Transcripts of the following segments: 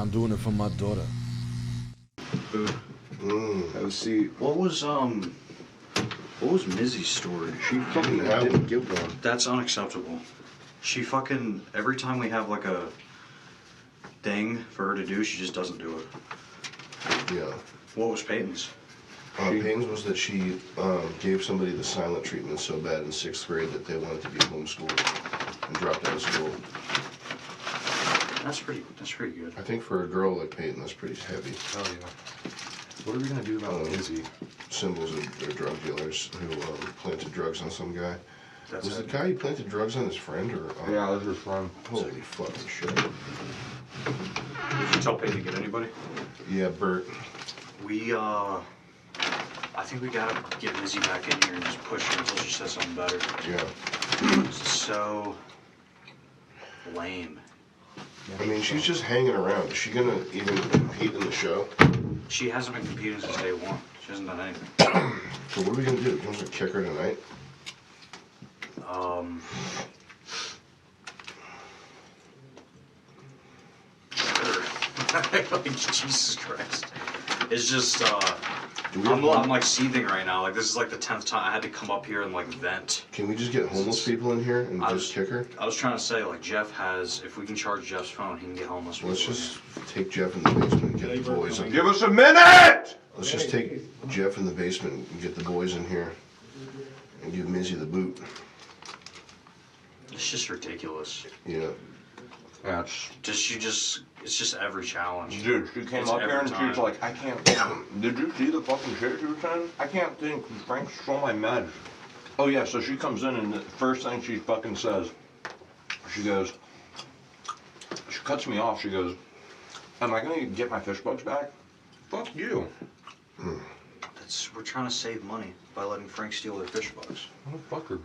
I'm doing it for my daughter. Have a seat. What was Mizzy's story? She fucking didn't give one. That's unacceptable. She fucking, every time we have like a thing for her to do, she just doesn't do it. Yeah. What was Peyton's? Peyton's was that she gave somebody the silent treatment so bad in 6th grade that they wanted to be homeschooled and dropped out of school. That's pretty good. I think for a girl like Peyton, that's pretty heavy. Oh yeah. What are we gonna do about Mizzy? Symbols of their drug dealers who planted drugs on some guy. That's was the guy who planted drugs on his friend or? Yeah, that was his friend. Holy fucking shit. Did you tell Peyton to get anybody? Yeah, Burt. We I think we gotta get Mizzy back in here and just push her until she says something better. Yeah. So lame. I mean, she's just hanging around. Is she gonna even compete in the show? She hasn't been competing since day one. She hasn't done anything. So what are we gonna do? You want to kick her tonight? Like, Jesus Christ. It's just, I'm like seething right now. Like, this is like the 10th time I had to come up here and like vent. Can we just get homeless people in here and just kick her? I was trying to say, like, Jeff has, if we can charge Jeff's phone, he can get homeless people. Let's just take Jeff in the basement and get the boys in. Give us a minute! Let's just take Jeff in the basement and get the boys in here and give Mizzy the boot. It's just ridiculous. Yeah. Yeah, It's just every challenge. dude, she came up here and she was like, I can't think. Did you see the fucking shit she was saying? I can't think. Frank stole my meds. Oh yeah, so she comes in and the first thing she fucking says, she goes, she cuts me off, she goes, am I gonna get my fish bugs back? Fuck you. We're trying to save money by letting Frank steal their fish bugs. Motherfucker.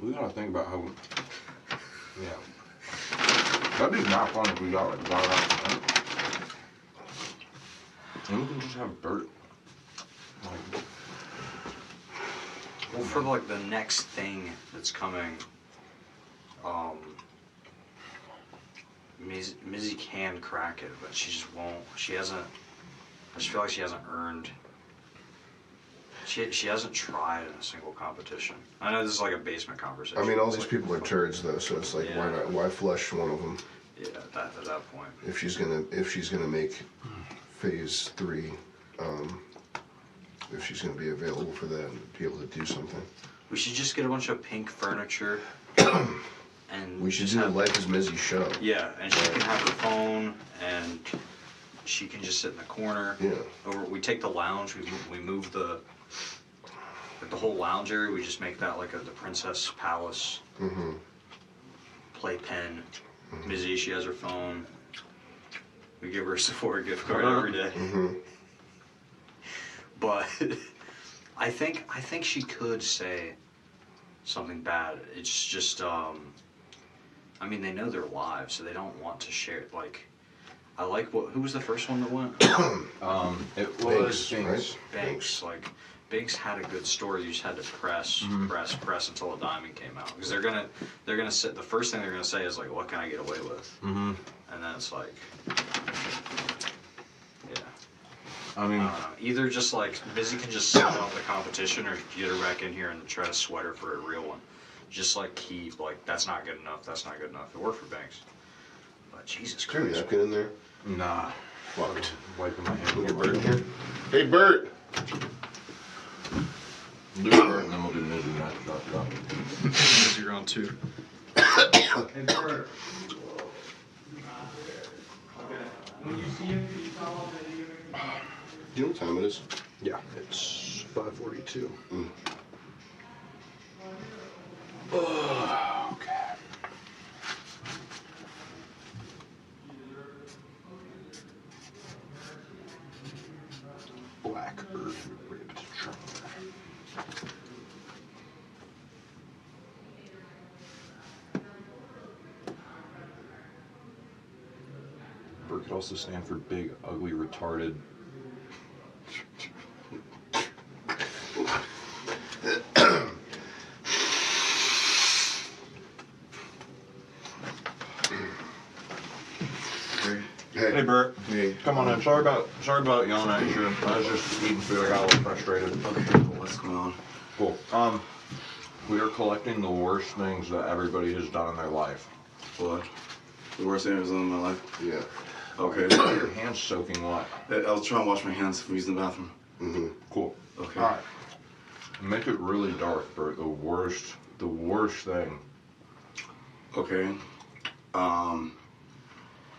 We gotta think about how, yeah. That'd be not fun if we got like got out. And we can just have Burt. Like, well, for like the next thing that's coming, Mizzy can crack it, but she just won't. She hasn't. I just feel like she hasn't earned. She hasn't tried in a single competition. I know this is like a basement conversation. I mean, all these people are turds though, so it's like, Yeah. why not? Why flush one of them? Yeah, at that point. If she's gonna make phase 3, if she's gonna be available for that and be able to do something. We should just get a bunch of pink furniture. And we should just do have, a Life is Mizzy show. Yeah, and she can have her phone, and she can just sit in the corner. Yeah. Or we take the lounge, we move the whole lounge area. We just make that like the Princess Palace. Mm-hmm. Playpen. Mizzy, she has her phone. We give her a Sephora gift card every day. Mm-hmm. But I think she could say something bad. It's just I mean, they know they're live, so they don't want to share. Like, I like who was the first one that went? it was Banks, right? Banks. Like, Banks had a good story. You just had to press until a diamond came out. Because they're gonna sit. The first thing they're gonna say is like, "What can I get away with?" Mm-hmm. And then it's like, yeah. I mean, I don't know. Either just like Mizzy can just sit out the competition, or get her back in here and try to sweat her for a real one. Just like keep like that's not good enough. That's not good enough. It worked for Banks. But Jesus Is there a Christ. napkin in there? nah. Fucked. Wiping my hand. Get Burt in here. Hey, Burt! Do Burt and then we'll do Mizzy next. You're on 2. Hey, Burt. When you see him, can you tell him that you're gonna be... Do you know what time it is? Yeah, it's 5:42. Okay. Black earth ribbed trunk. Burt could also stand for big, ugly, retarded. Hey, Burt. Hey. Come on in. Sorry about yelling at you. I was just eating food. I got a little frustrated. Okay, cool. What's going on? Cool. We are collecting the worst things that everybody has done in their life. What? The worst thing I've ever done in my life? Yeah. Okay. Your hands soaking wet. I was trying to wash my hands from using the bathroom. Mm-hmm. Cool. Okay. All right. Make it really dark, Burt. The worst thing. Okay.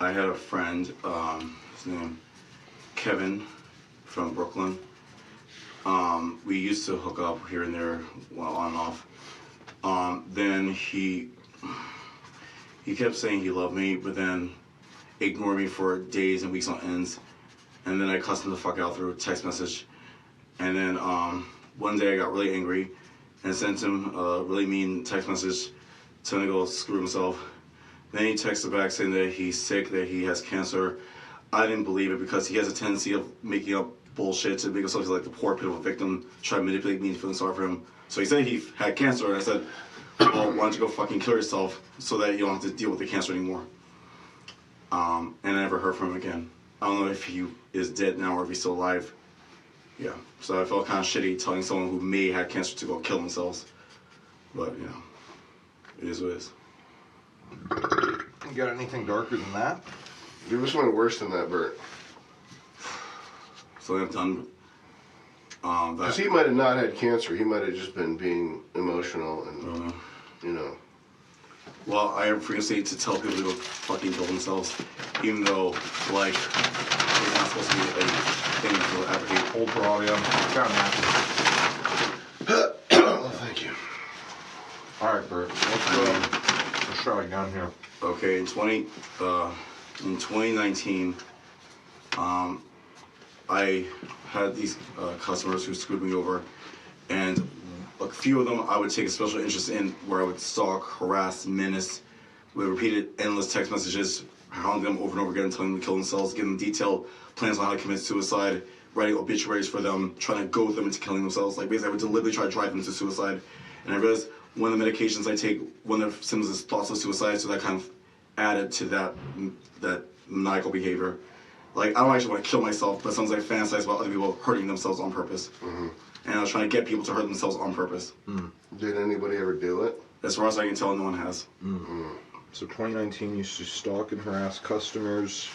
I had a friend, his name Kevin from Brooklyn. We used to hook up here and there, well, on and off. Then he kept saying he loved me, but then ignored me for days and weeks on ends. And then I cussed him the fuck out through a text message. And then one day I got really angry and sent him a really mean text message telling him to go screw himself. Then he texted back saying that he's sick, that he has cancer. I didn't believe it because he has a tendency of making up bullshit to make himself feel like the poor, pitiful victim, try to manipulate me and feeling sorry for him. So he said he had cancer, and I said, well, why don't you go fucking kill yourself so that you don't have to deal with the cancer anymore. And I never heard from him again. I don't know if he is dead now or if he's still alive. Yeah, so I felt kind of shitty telling someone who may have cancer to go kill themselves. But, you know, it is what it is. You got anything darker than that? Give us one worse than that, Burt. So I've done that. Because he might have not had cancer. He might have just been being emotional and, you know. Well, I have frequency to tell people to go fucking kill themselves, even though, like, it's not supposed to be a thing to advocate. Old for audio. Got Oh, thank you. All right, Burt. Let's try again here. Okay, in 2019, I had these customers who screwed me over, and a few of them I would take a special interest in, where I would stalk, harass, menace, with repeated endless text messages, hounding them over and over again, telling them to kill themselves, giving them detailed plans on how to commit suicide, writing obituaries for them, trying to goad them into killing themselves. Like, basically, I would deliberately try to drive them to suicide. And I realized one of the medications I take, one of the symptoms is thoughts of suicide, so that kind of added to that maniacal behavior. Like, I don't actually want to kill myself, but sometimes I fantasize about other people hurting themselves on purpose. Mm-hmm. And I was trying to get people to hurt themselves on purpose. Mm. Did anybody ever do it? As far as I can tell, no one has. Mm-hmm. So 2019, you used to stalk and harass customers.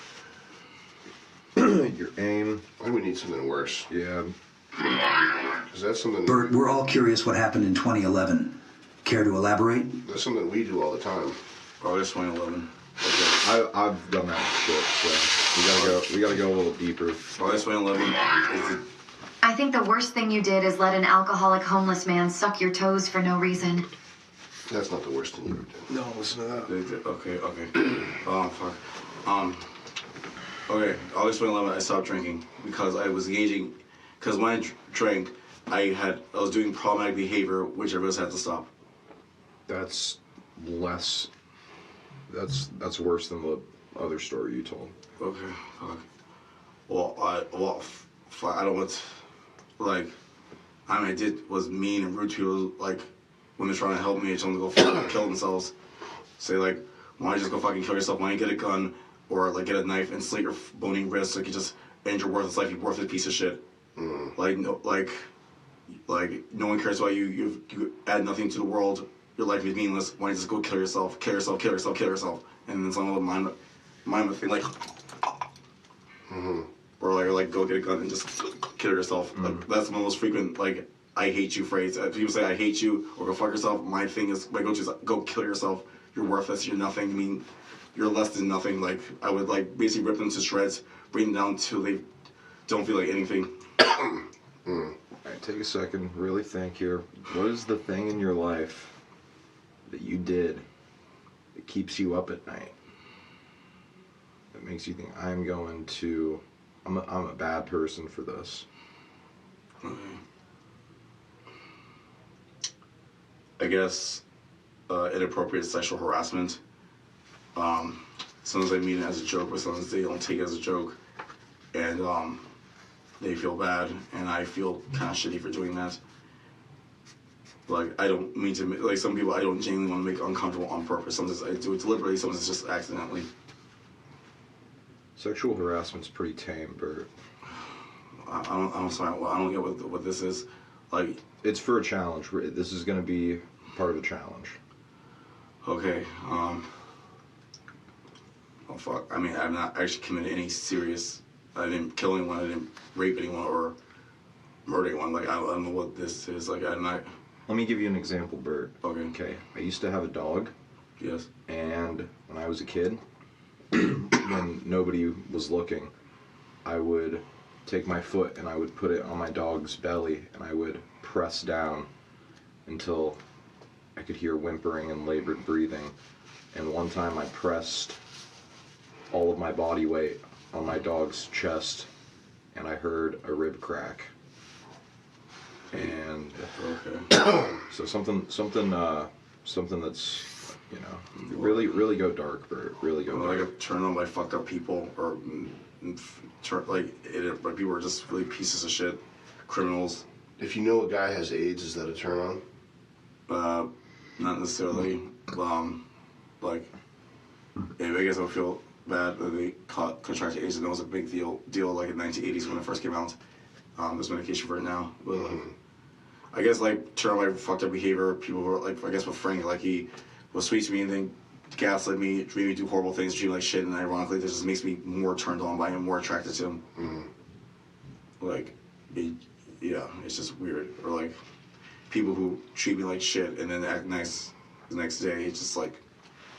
Your aim. I think we need something worse. Yeah. Because that's something... Burt, we're all curious what happened in 2011. Care to elaborate? That's something we do all the time. August 2011. Okay. I've done that shit, so we gotta go a little deeper. August 2011 is the... I think the worst thing you did is let an alcoholic homeless man suck your toes for no reason. That's not the worst thing you ever did. No, listen to that. Okay. Oh, fuck. Okay, August 2011, I stopped drinking because I was engaging, because when I drank, I was doing problematic behavior, which I just had to stop. That's less. That's worse than the other story you told. Okay, fuck. Well, I don't want, like, I did was mean and rude to people, like, when they're trying to help me, I tell them to go fucking kill themselves. Say, like, why don't you just go fucking kill yourself? Why don't you get a gun or, like, get a knife and slit your bony wrist so you can just end your worthless life, you worthless piece of shit. Mm. Like, no one cares about you. You add nothing to the world. Your life is meaningless. Why don't you just go kill yourself? Kill yourself, kill yourself, kill yourself. And then some of them mind thing, like, or like go get a gun and just kill yourself. Like, that's one of the most frequent, like, I hate you phrase. People say I hate you or go fuck yourself. My thing is, my go-to is go kill yourself. You're worthless. You're nothing. I mean, you're less than nothing. Like, I would, like, basically rip them to shreds, bring them down till they don't feel like anything. Alright, take a second, really think here. What is the thing in your life that you did that keeps you up at night? That makes you think, I'm a bad person for this. I guess inappropriate sexual harassment. Sometimes I mean it as a joke, but sometimes they don't take it as a joke. And they feel bad, and I feel kind of shitty for doing that. Like, I don't mean to, like, some people I don't genuinely want to make uncomfortable on purpose. Sometimes I do it deliberately, sometimes it's just accidentally. Sexual harassment's pretty tame, Burt. I don't get what this is. Like, it's for a challenge. This is going to be part of the challenge. Okay. Oh fuck. I mean, I've not actually committed any serious. I didn't kill anyone. I didn't rape anyone or murder anyone. Like, I don't know what this is. Like, I'm not. Let me give you an example, Burt. Okay. Okay. I used to have a dog. Yes. And when I was a kid, when nobody was looking, I would take my foot and I would put it on my dog's belly and I would press down until I could hear whimpering and labored breathing. And one time I pressed all of my body weight on my dog's chest and I heard a rib crack. And so something that's, you know, really go dark, Burt. Really go dark. Like, I turn on by fucked up people, or like people are just really pieces of shit, criminals. If you know a guy has AIDS, is that a turn on? Not necessarily. Like, I guess I would feel bad that they contracted AIDS, and that was a big deal like in the 1980s when it first came out. There's medication for it now, but like, I guess like turn on my fucked up behavior. People were like, I guess with Frank, like he was sweet to me and then gaslit me, made me do horrible things, treat me like shit, and ironically, this just makes me more turned on by him, more attracted to him. Like, yeah, it's just weird. Or like people who treat me like shit and then act nice the next day. It's just like,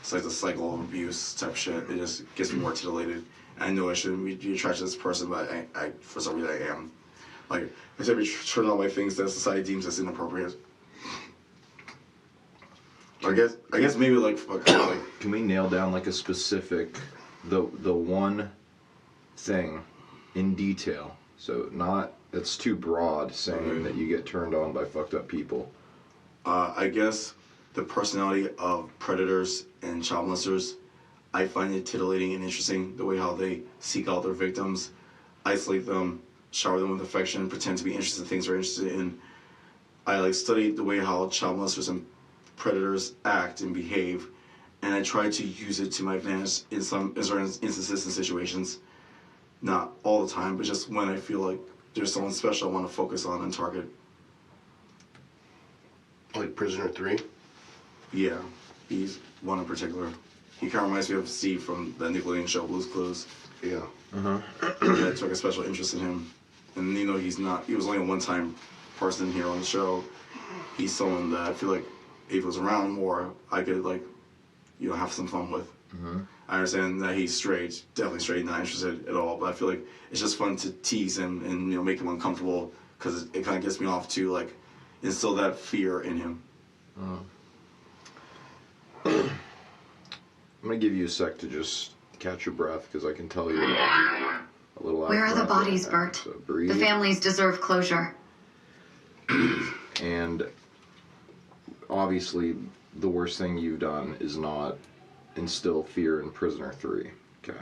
it's like the cycle of abuse type shit. It just gets me more titillated. And I know I shouldn't be attracted to this person, but I for some reason I am. Like, I should be turned on by things that society deems as inappropriate. I guess maybe like can we nail down like a specific the one thing in detail? So not it's too broad saying that you get turned on by fucked up people. I guess the personality of predators and child molesters, I find it titillating and interesting the way how they seek out their victims, isolate them, shower them with affection, pretend to be interested in things they're interested in. I like study the way how child molesters and predators act and behave, and I try to use it to my advantage in certain instances and situations. Not all the time, but just when I feel like there's someone special I want to focus on and target. Like Prisoner 3? Yeah, he's one in particular. He kind of reminds me of Steve from the Nickelodeon show Blue's Clues. Yeah. Yeah, I took a special interest in him. And you know, he was only a one-time person here on the show. He's someone that I feel like if he was around more, I could like, you know, have some fun with. I understand that he's straight, definitely straight, not interested at all, but I feel like it's just fun to tease him and, you know, make him uncomfortable because it kind of gets me off to like instill that fear in him. I'm gonna give you a sec to just catch your breath because I can tell you're a little out Where of are the breath bodies, right now. Burt? So breathe. The families deserve closure. And obviously, the worst thing you've done is not instill fear in Prisoner 3. Okay.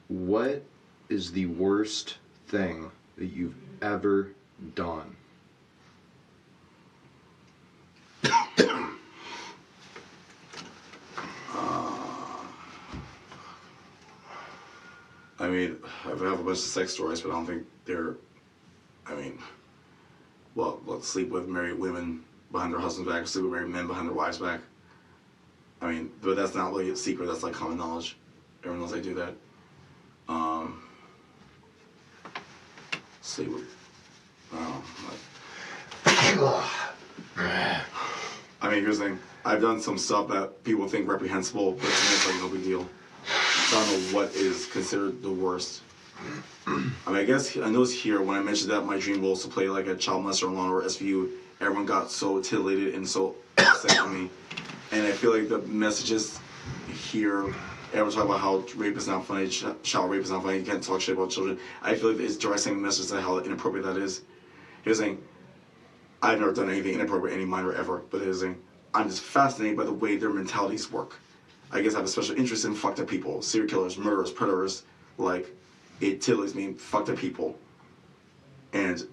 What is the worst thing that you've ever done? I mean, I have a bunch of sex stories, but I don't think they're, I mean, well, sleep with married women behind their husband's back, sleep with married men behind their wives' back. I mean, but that's not really a secret, that's like common knowledge. Everyone knows I do that. Sleep with, I mean, here's the thing. I've done some stuff that people think reprehensible, but to me it's like no big deal. So I don't know what is considered the worst. I mean, I guess I noticed here when I mentioned that my dream was to play like a child molester on Law & Order SVU, everyone got so titillated and so upset with me. And I feel like the messages here, everyone talk about how rape is not funny, child rape is not funny, you can't talk shit about children. I feel like it's directing a message to how inappropriate that is. Here's the thing. I've never done anything inappropriate, any minor ever, but here's the thing. I'm just fascinated by the way their mentalities work. I guess I have a special interest in fucked up people, serial killers, murderers, predators. Like, it titillates me, fucked up people. And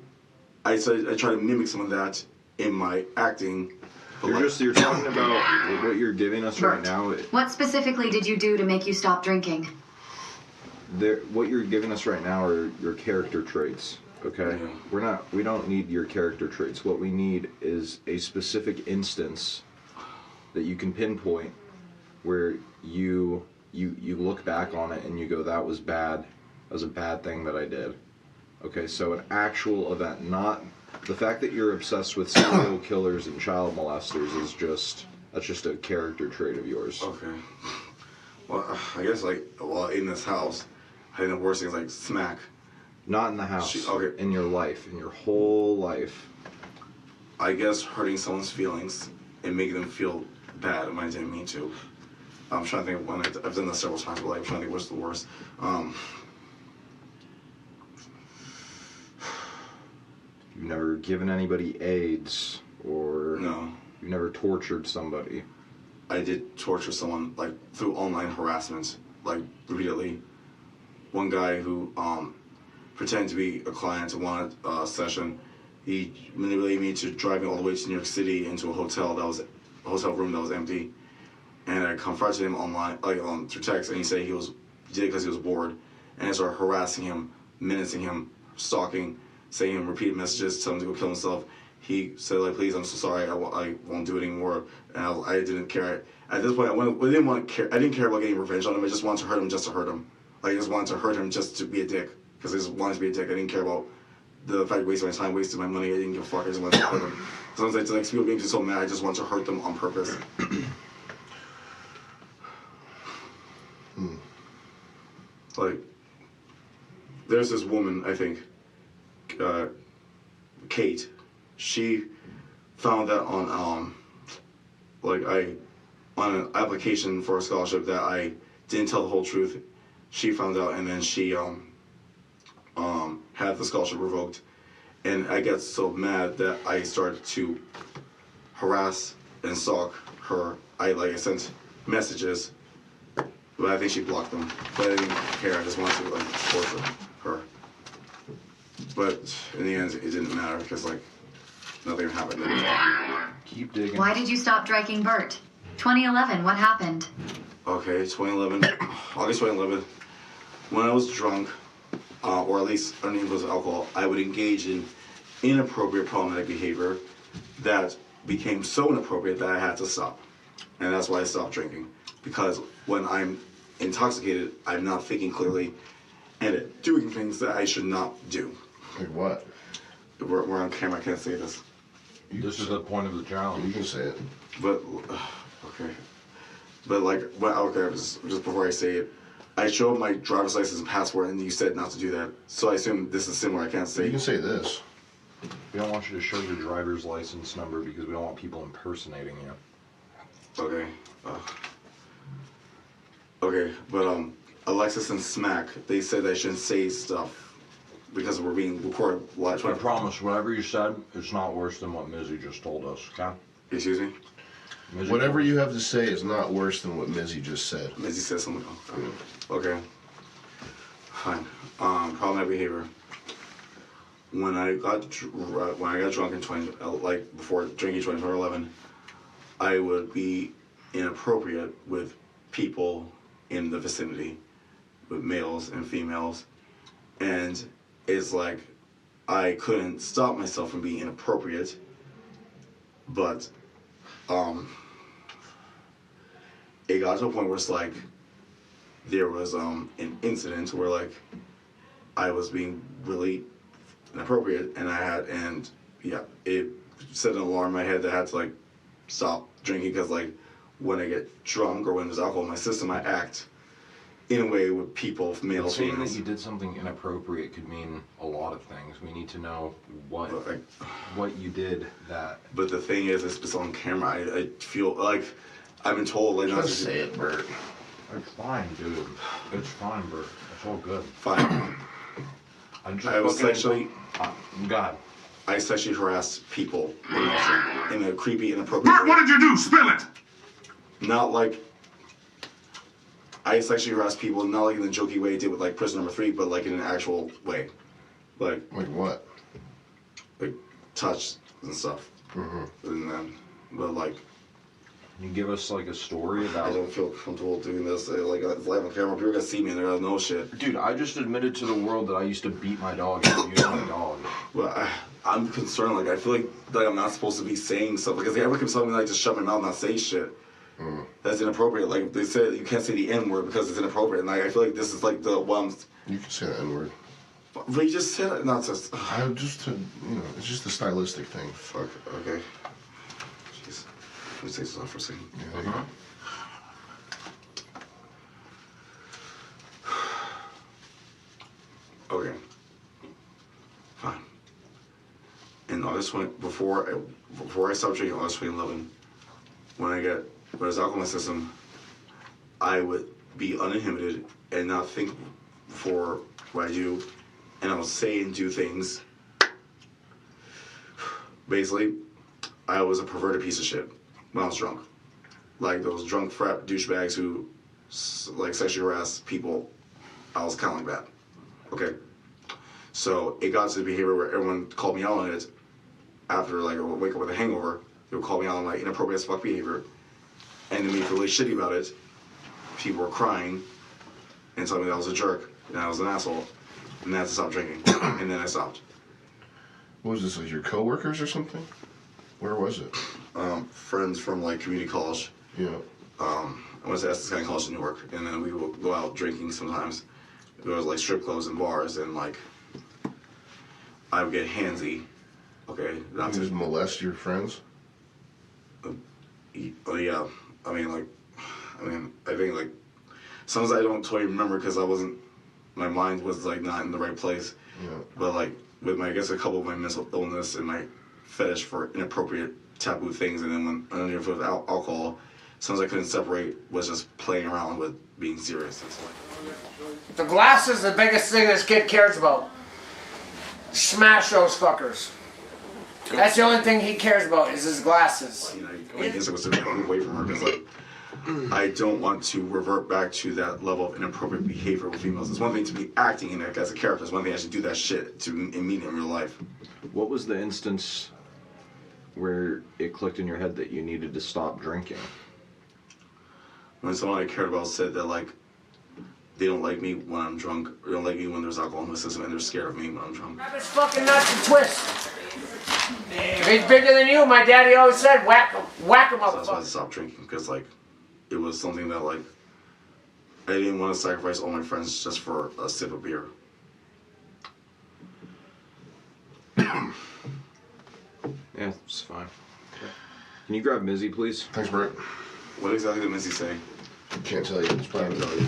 I try to mimic some of that in my acting. You're talking about what you're giving us right Burt, now. what specifically did you do to make you stop drinking? what you're giving us right now are your character traits. Okay, Yeah. we don't need your character traits. What we need is a specific instance that you can pinpoint where you look back on it and you go, that was bad. That was a bad thing that I did. Okay, so an actual event, not the fact that you're obsessed with serial killers and child molesters is that's just a character trait of yours. Okay. Well, I guess in this house, I think the worst thing is smack. Not in the house. Okay. In your life, in your whole life. I guess hurting someone's feelings and making them feel bad when I didn't mean to. I'm trying to think of one. I've done that several times, but I'm trying to think what's the worst. You've never given anybody AIDS, or No. you've never tortured somebody. I did torture someone through online harassment, repeatedly. One guy who pretended to be a client and wanted a session. He manipulated me to drive me all the way to New York City into a hotel room that was empty. And I confronted him online, through text, and he said he did it because he was bored. And I started harassing him, menacing him, stalking, saying him repeated messages, telling him to go kill himself. He said, please, I'm so sorry, I won't do it anymore. And I didn't care. At this point, I didn't care about getting revenge on him. I just wanted to hurt him just to hurt him. I just wanted to hurt him just to be a dick. Because I just wanted to be a dick. I didn't care about the fact of wasting my time, wasting my money. I didn't give a fuck. I just wanted to hurt them. Sometimes people make me so mad, I just want to hurt them on purpose. There's this woman, I think, Kate. She found that on an application for a scholarship that I didn't tell the whole truth. She found out, and then she had the scholarship revoked. And I got so mad that I started to harass and stalk her. I sent messages, but I think she blocked them. But I didn't care. I just wanted to torture her. But in the end, it didn't matter because nothing happened. Keep digging. Why did you stop drinking Burt? 2011, what happened? Okay, 2011, August 2011. When I was drunk, or at least underneath was alcohol, I would engage in inappropriate problematic behavior that became so inappropriate that I had to stop. And that's why I stopped drinking. Because when I'm intoxicated, I'm not thinking clearly and doing things that I should not do. Like what? We're on camera, I can't say this. This is the point of the challenge. You can say it. But, okay. But just before I say it, I showed my driver's license and passport, and you said not to do that. So I assume this is similar. I can't say. You can say this. We don't want you to show your driver's license number because we don't want people impersonating you. Okay. Okay, but Alexis and Smack, they said I shouldn't say stuff because we're being recorded live. I promise, whatever you said, it's not worse than what Mizzy just told us, okay? Excuse me? Mizzy Whatever you have to say is not worse than what Mizzy just said. Mizzy said something. Okay. Fine. Problematic behavior. When I got drunk in before drinking 2011, I would be inappropriate with people in the vicinity, with males and females, and it's I couldn't stop myself from being inappropriate, but it got to a point where it's there was an incident where I was being really inappropriate, and it set an alarm in my head that I had to stop drinking because when I get drunk or when there's alcohol in my system, I act in a way with people, males, Saying that females. you did something inappropriate could mean a lot of things. We need to know what you did that. But the thing is, it's on camera. I feel I've been told not to Just say it, Burt. It's fine, dude. It's fine, Burt. It's all good. Fine. I was sexually. God. I sexually harassed people in a creepy, inappropriate way. What did you do? Spill it! Not I sexually harassed people, not in the jokey way I did with Prisoner Number 3, but in an actual way. Like what? Touch and stuff. Mm-hmm. And then, but Can you give us like a story I about? don't feel comfortable doing this. Like it's live on camera. People are gonna see me and they're gonna know shit. Dude, I just admitted to the world that I used to beat my dog and abuse my dog. But I'm concerned. Like I feel like I'm not supposed to be saying stuff because everyone keeps telling me like just shut my mouth and not say shit. That's inappropriate. Like they said, you can't say the N word because it's inappropriate. And like, I feel like this is like the one. You can say the N word. But you just said it, not just. It's just a stylistic thing. Fuck. Okay. Jeez. Let me take this off for a second. Yeah, there you go. Okay. Fine. In August 20, before I stopped drinking August 2011, when I was alcohol in my system, I would be uninhibited and not think for what I do, and I would say and do things. Basically, I was a perverted piece of shit when I was drunk. Like those drunk frat douchebags who like sexually harass people, I was kind of like that. Okay? So it got to the behavior where everyone called me out on it after like I would wake up with a hangover. They would call me out on like inappropriate as fuck behavior and then me feel really shitty about it. People were crying and telling me that I was a jerk and I was an asshole and I had to stop drinking. And then I stopped. What was this, like your coworkers or something? Where was it? Friends from like community college. Yeah. I went to Essex County College in Newark, and then we would go out drinking sometimes. There was like strip clubs and bars, and like I would get handsy. Okay, not You just to. molest your friends? Yeah, I think like sometimes I don't totally remember because my mind was like not in the right place. Yeah. But like with I guess a couple of my mental illness and my fetish for inappropriate taboo things, and then when underneath with alcohol, sometimes I couldn't separate was just playing around with being serious. And stuff. The glass is the biggest thing this kid cares about. Smash those fuckers. That's the only thing he cares about is his glasses. You know, I guess it was to move away from her because like I don't want to revert back to that level of inappropriate behavior with females. It's one thing to be acting in it as a character. It's one thing I should do that shit to meet in real life. What was the instance where it clicked in your head that you needed to stop drinking? When someone I cared about said that like they don't like me when I'm drunk, or they don't like me when there's alcohol in the system, and they're scared of me when I'm drunk. Grab his fucking nuts and twist. If he's bigger than you, my daddy always said, whack him So that's why I motherfucker. stopped drinking because like it was something that like I didn't want to sacrifice all my friends just for a sip of beer. Yeah, it's fine. Can you grab Mizzy, please? Thanks, Burt. What exactly did Mizzy say? Can't tell you. It's Can't private. tell you.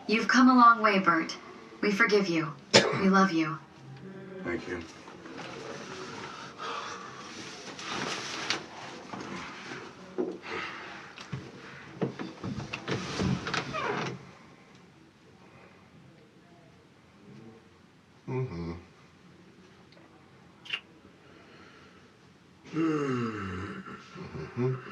You've come a long way, Burt. We forgive you. We love you. Thank you. Mm-hmm. Mm-hmm.